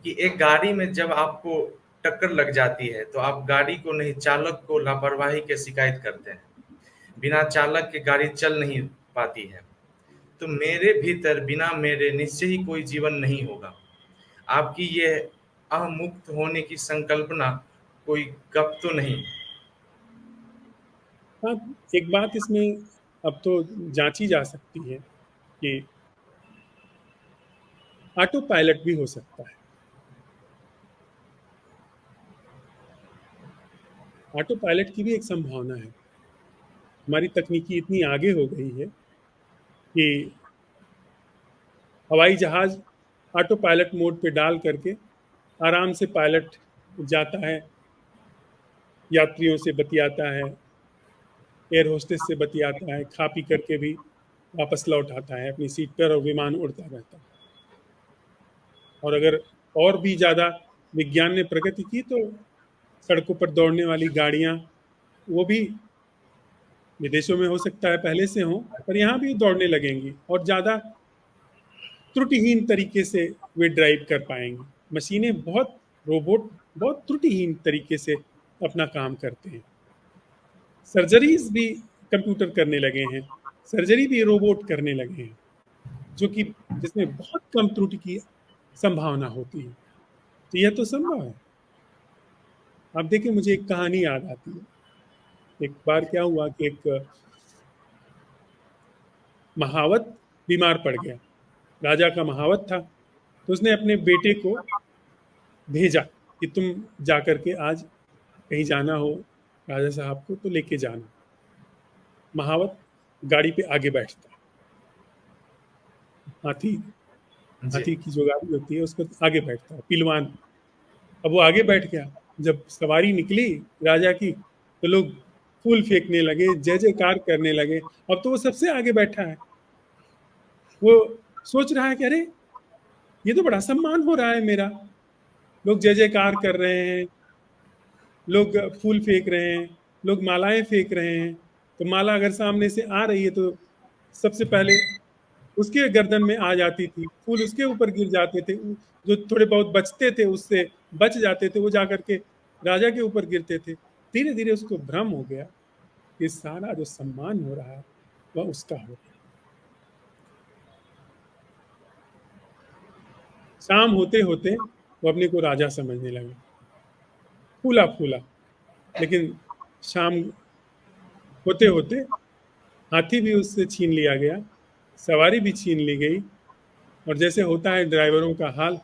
कि एक गाड़ी में जब आपको टक्कर लग जाती है तो आप गाड़ी को नहीं, चालक को लापरवाही की शिकायत करते हैं। बिना चालक के गाड़ी चल नहीं पाती है। तो मेरे भीतर बिना मेरे निश्चय ही कोई जीवन नहीं होगा। आपकी ये अमुक्त होने की संकल्पना कोई गप तो नहीं? हाँ, एक बात इसमें अब तो जांची जा सकती है कि ऑटो पायलट भी हो सकता है। ऑटो पायलट की भी एक संभावना है। हमारी तकनीकी इतनी आगे हो गई है कि हवाई जहाज ऑटो पायलट मोड पे डाल करके आराम से पायलट जाता है, यात्रियों से बतियाता है, एयर होस्टेस से बतियाता है, खा पी करके भी वापस लौट आता है अपनी सीट पर और विमान उड़ता रहता है। और अगर और भी ज़्यादा विज्ञान ने प्रगति की तो सड़कों पर दौड़ने वाली गाड़ियाँ वो भी विदेशों में हो सकता है पहले से हों, पर यहाँ भी दौड़ने लगेंगी और ज़्यादा त्रुटिहीन तरीके से वे ड्राइव कर पाएंगी। मशीनें बहुत, रोबोट बहुत त्रुटिहीन तरीके से अपना काम करते हैं। सर्जरीज भी कंप्यूटर करने लगे हैं, सर्जरी भी रोबोट करने लगे हैं, जो कि जिसमें बहुत कम त्रुटि की संभावना होती है। तो यह तो संभव है। आप देखिए, मुझे एक कहानी याद आती है। एक बार क्या हुआ कि एक महावत बीमार पड़ गया। राजा का महावत था, तो उसने अपने बेटे को भेजा कि तुम जाकर के आज कहीं जाना हो राजा साहब को तो लेके जाना। महावत गाड़ी पे आगे बैठता है, हाथी जी। हाथी की जो गाड़ी होती है उसको आगे बैठता है, पिलवान। अब वो आगे बैठ गया। जब सवारी निकली राजा की तो लोग फूल फेंकने लगे, जय जयकार करने लगे। अब तो वो सबसे आगे बैठा है। वो सोच रहा है कि अरे, ये तो बड़ा सम्मान हो रहा है मेरा। लोग जय जयकार कर रहे हैं, लोग फूल फेंक रहे हैं, लोग मालाएं फेंक रहे हैं। तो माला अगर सामने से आ रही है तो सबसे पहले उसके गर्दन में आ जाती थी, फूल उसके ऊपर गिर जाते थे। जो थोड़े बहुत बचते थे उससे बच जाते थे, वो जाकर के राजा के ऊपर गिरते थे। धीरे धीरे उसको भ्रम हो गया कि सारा जो सम्मान हो रहा है वह उसका हो रहा है। शाम होते होते वो अपने को राजा समझने लगा, फूला फूला। लेकिन शाम होते होते हाथी भी उससे छीन लिया गया, सवारी भी छीन ली गई। और जैसे होता है ड्राइवरों का हाल,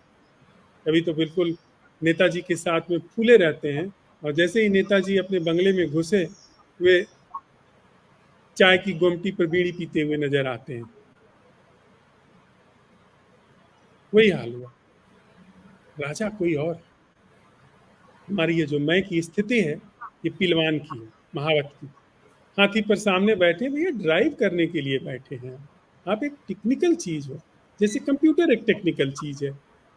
कभी तो बिल्कुल नेताजी के साथ में फूले रहते हैं, और जैसे ही नेताजी अपने बंगले में घुसे, वे चाय की गोमटी पर बीड़ी पीते हुए नजर आते हैं। वही हाल हुआ। राजा कोई और है। हमारी ये जो मैं की स्थिति है, ये पिलवान की है, महावत की। हाथी पर सामने बैठे, भैया ड्राइव करने के लिए बैठे हैं। आप एक टेक्निकल चीज हो, जैसे कंप्यूटर एक टेक्निकल चीज है,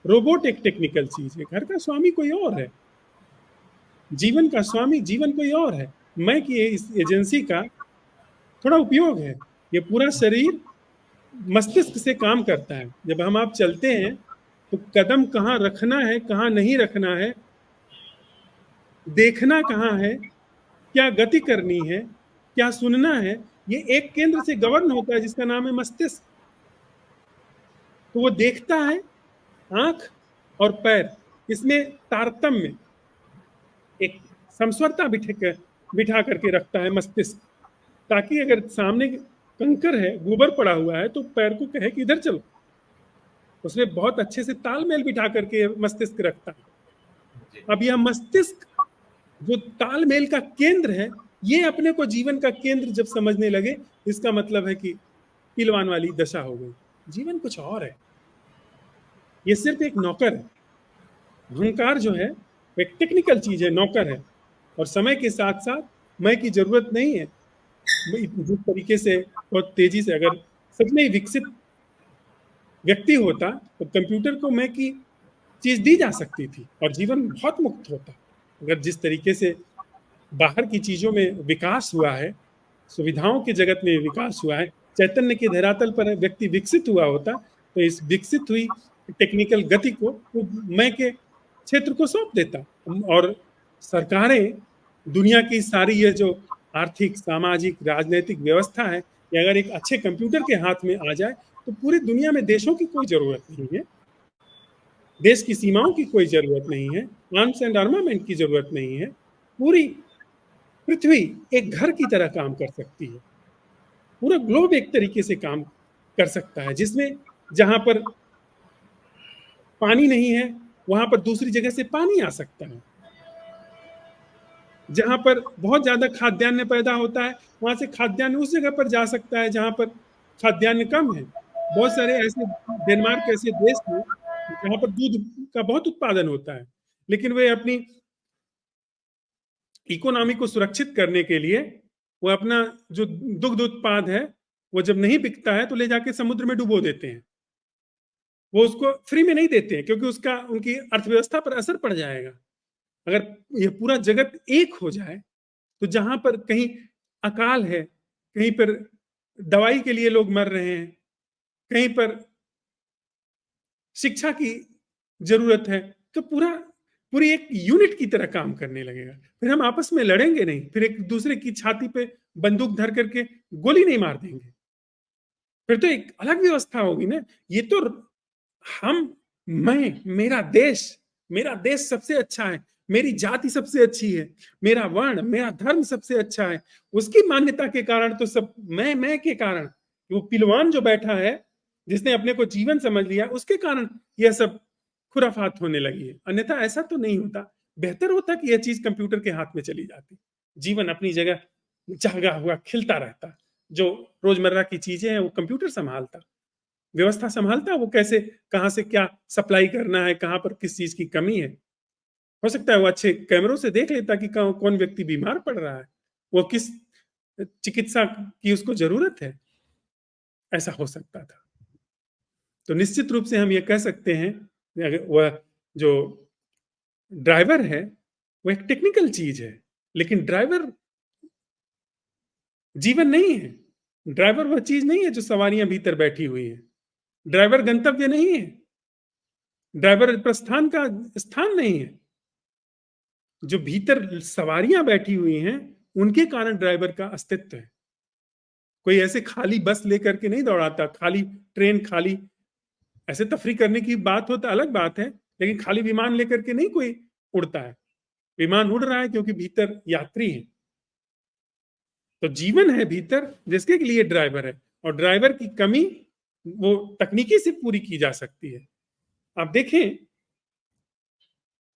रोबोट एक टेक्निकल चीज है। घर का स्वामी कोई और है, जीवन का स्वामी जीवन कोई और है। मैं की इस एजेंसी का थोड़ा उपयोग है। ये पूरा शरीर मस्तिष्क से काम करता है। जब हम आप चलते हैं तो कदम कहाँ रखना है, कहाँ नहीं रखना है, देखना कहाँ है, क्या गति करनी है, क्या सुनना है, ये एक केंद्र से गवर्न होता है जिसका नाम है मस्तिष्क। तो वो देखता है, आंख और पैर, इसमें तारतम्य एक समस्वरता बिठा करके रखता है मस्तिष्क, ताकि अगर सामने कंकर है, गोबर पड़ा हुआ है, तो पैर को कहे कि इधर चलो। उसमें बहुत अच्छे से तालमेल बिठा करके मस्तिष्क रखता है। अब यह मस्तिष्क जो तालमेल का केंद्र है, ये अपने को जीवन का केंद्र जब समझने लगे, इसका मतलब है कि पिलवान वाली दशा हो गई। जीवन कुछ और है, ये सिर्फ एक नौकर है। अहंकार जो है वो एक टेक्निकल चीज है, नौकर है। और समय के साथ साथ मैं की जरूरत नहीं है। जिस तरीके से बहुत तेजी से अगर सच में ही विकसित व्यक्ति होता तो कंप्यूटर को मैं की चीज दी जा सकती थी और जीवन बहुत मुक्त होता। अगर जिस तरीके से बाहर की चीजों में विकास हुआ है, सुविधाओं के जगत में विकास हुआ है, चैतन्य के धरातल पर व्यक्ति विकसित हुआ होता, तो इस विकसित हुई टेक्निकल गति को वो मैं के क्षेत्र को सौंप देता। और सरकारें, दुनिया की सारी ये जो आर्थिक, सामाजिक, राजनीतिक व्यवस्था है, ये अगर एक अच्छे कंप्यूटर के हाथ में आ जाए तो पूरी दुनिया में देशों की कोई जरूरत नहीं है, देश की सीमाओं की कोई जरूरत नहीं है, आर्म्स एंड आर्मामेंट की जरूरत नहीं है। पूरी पृथ्वी एक घर की तरह काम कर सकती है, पूरा ग्लोब एक तरीके से काम कर सकता है, जिसमें जहां पर पानी नहीं है वहां पर दूसरी जगह से पानी आ सकता है, जहां पर बहुत ज्यादा खाद्यान्न पैदा होता है वहां से खाद्यान्न उस जगह पर जा सकता है जहां पर खाद्यान्न कम है। बहुत सारे ऐसे, डेनमार्क ऐसे देश हैं जहां पर दूध का बहुत उत्पादन होता है, लेकिन वे अपनी इकोनॉमी को सुरक्षित करने के लिए वो अपना जो दुग्ध उत्पाद है वो जब नहीं बिकता है तो ले जाके समुद्र में डुबो देते हैं। वो उसको फ्री में नहीं देते हैं क्योंकि उसका उनकी अर्थव्यवस्था पर असर पड़ जाएगा। अगर ये पूरा जगत एक हो जाए तो जहां पर कहीं अकाल है, कहीं पर दवाई के लिए लोग मर रहे हैं, कहीं पर शिक्षा की जरूरत है, तो पूरी एक यूनिट की तरह काम करने लगेगा। फिर हम आपस में लड़ेंगे नहीं, फिर एक दूसरे की छाती पे बंदूक धर करके गोली नहीं मार देंगे, फिर तो एक अलग व्यवस्था होगी ना। ये तो हम, मैं, मेरा देश सबसे अच्छा है, मेरी जाति सबसे अच्छी है, मेरा वर्ण, मेरा धर्म सबसे अच्छा है, उसकी मान्यता के कारण तो सब, मैं के कारण, वो पिलवान जो बैठा है जिसने अपने को जीवन समझ लिया, उसके कारण यह सब खुराफात होने लगी है। अन्यथा ऐसा तो नहीं होता। बेहतर होता कि यह चीज कंप्यूटर के हाथ में चली जाती, जीवन अपनी जगह जागा हुआ खिलता रहता, जो रोजमर्रा की चीजें हैं वो कंप्यूटर संभालता, व्यवस्था संभालता, वो कैसे कहां से क्या सप्लाई करना है, कहां पर किस चीज की कमी है। हो सकता है वो अच्छे कैमरों से देख लेता कि कौन व्यक्ति बीमार पड़ रहा है, वो किस चिकित्सा की उसको जरूरत है, ऐसा हो सकता था। तो निश्चित रूप से हम ये कह सकते हैं वह जो ड्राइवर है वो एक टेक्निकल चीज है, लेकिन ड्राइवर जीवन नहीं है। ड्राइवर वह चीज नहीं है जो सवारियां भीतर बैठी हुई है। ड्राइवर गंतव्य नहीं है, ड्राइवर प्रस्थान का स्थान नहीं है। जो भीतर सवारियां बैठी हुई हैं उनके कारण ड्राइवर का अस्तित्व है। कोई ऐसे खाली बस लेकर के नहीं दौड़ाता, खाली ट्रेन, खाली ऐसे तफरी करने की बात होता अलग बात है, लेकिन खाली विमान लेकर के नहीं कोई उड़ता है। विमान उड़ रहा है क्योंकि भीतर यात्री है। तो जीवन है भीतर जिसके लिए ड्राइवर है, और ड्राइवर की कमी वो तकनीकी से पूरी की जा सकती है। आप देखें,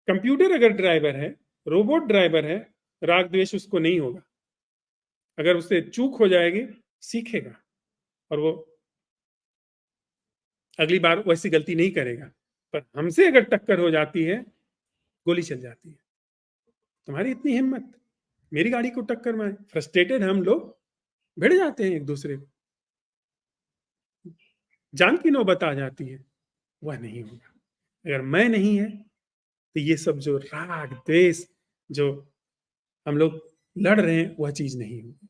कंप्यूटर अगर ड्राइवर है, रोबोट ड्राइवर है, राग द्वेष उसको नहीं होगा। अगर उससे चूक हो जाएगी सीखेगा और वो अगली बार वैसी गलती नहीं करेगा। पर हमसे अगर टक्कर हो जाती है, गोली चल जाती है। तुम्हारी इतनी हिम्मत, मेरी गाड़ी को टक्कर मारे। फ्रस्ट्रेटेड हम लोग भिड़ जाते हैं एक दूसरे को, जान की नौबत आ जाती है। वह नहीं होगा। अगर मैं नहीं है तो ये सब जो राग द्वेष जो हम लोग लड़ रहे हैं वह चीज नहीं होगी।